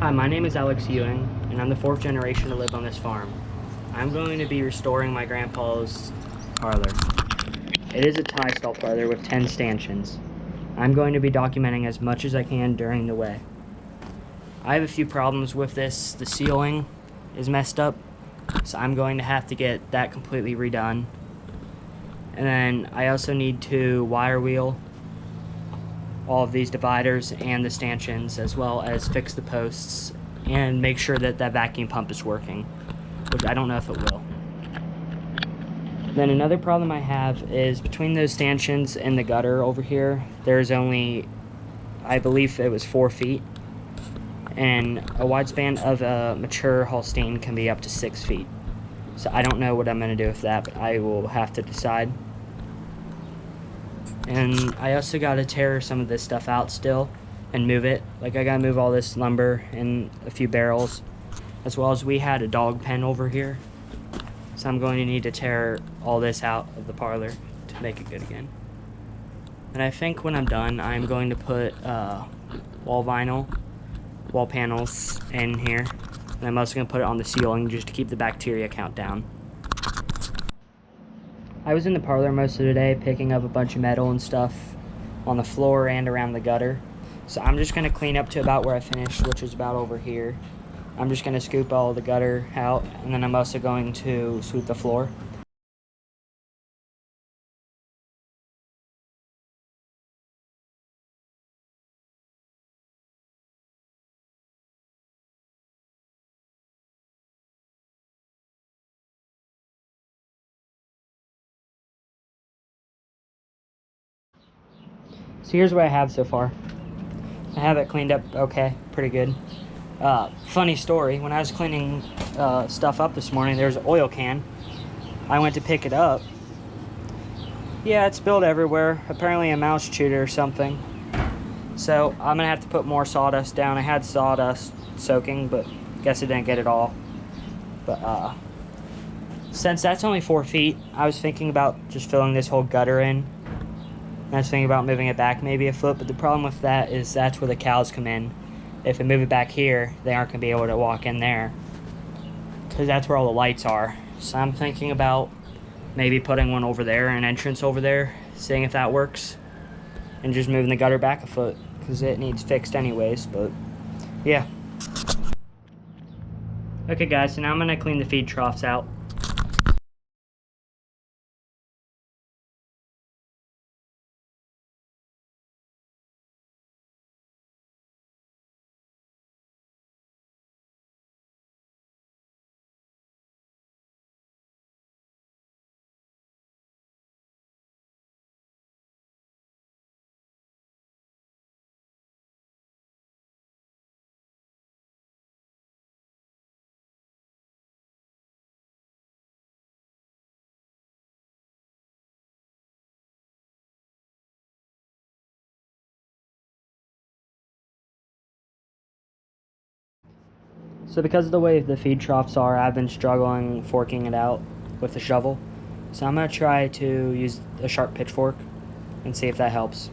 Hi, my name is Alex Ewing, and I'm the fourth generation to live on this farm. I'm going to be restoring my grandpa's parlor. It is a tie stall parlor with 10 stanchions. I'm going to be documenting as much as I can during the way. I have a few problems with this. The ceiling is messed up, so I'm going to have to get that completely redone. And then I also need to wire wheel all of these dividers and the stanchions, as well as fix the posts and make sure that that vacuum pump is working, which I don't know if it will. Then another problem I have is between those stanchions and the gutter over here, there's only, I believe it was 4 feet, and a wide span of a mature Holstein can be up to 6 feet. So I don't know what I'm going to do with that, but I will have to decide. And I also got to tear some of this stuff out still and move it. Like, I got to move all this lumber and a few barrels, as well as we had a dog pen over here. So I'm going to need to tear all this out of the parlor to make it good again. And I think when I'm done, I'm going to put wall vinyl, wall panels in here. And I'm also going to put it on the ceiling just to keep the bacteria count down. I was in the parlor most of the day picking up a bunch of metal and stuff on the floor and around the gutter. So I'm just going to clean up to about where I finished, which is about over here. I'm just going to scoop all the gutter out, and then I'm also going to sweep the floor. So here's what I have so far. I have it cleaned up okay, pretty good. Funny story, when I was cleaning stuff up this morning, there was an oil can. I went to pick it up. Yeah, it's spilled everywhere. Apparently a mouse chewed it or something. So I'm gonna have to put more sawdust down. I had sawdust soaking, but guess I didn't get it all. But since that's only 4 feet, I was thinking about just filling this whole gutter in. I was thinking about moving it back maybe a foot, but the problem with that is that's where the cows come in. If I move it back here, they aren't going to be able to walk in there, because that's where all the lights are. So I'm thinking about maybe putting one over there, an entrance over there, seeing if that works, and just moving the gutter back a foot, because it needs fixed anyways, but yeah. Okay guys, so now I'm going to clean the feed troughs out. So because of the way the feed troughs are, I've been struggling forking it out with a shovel. So I'm going to try to use a sharp pitchfork and see if that helps.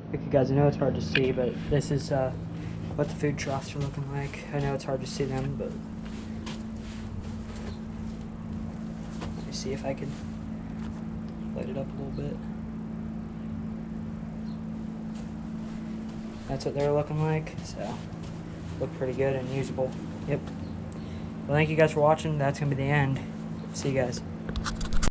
Okay guys, I know it's hard to see, but this is what the food troughs are looking like. I know it's hard to see them, but let me see if I can light it up a little bit. That's what they're looking like, so look pretty good and usable. Yep. Well, thank you guys for watching. That's going to be the end. See you guys.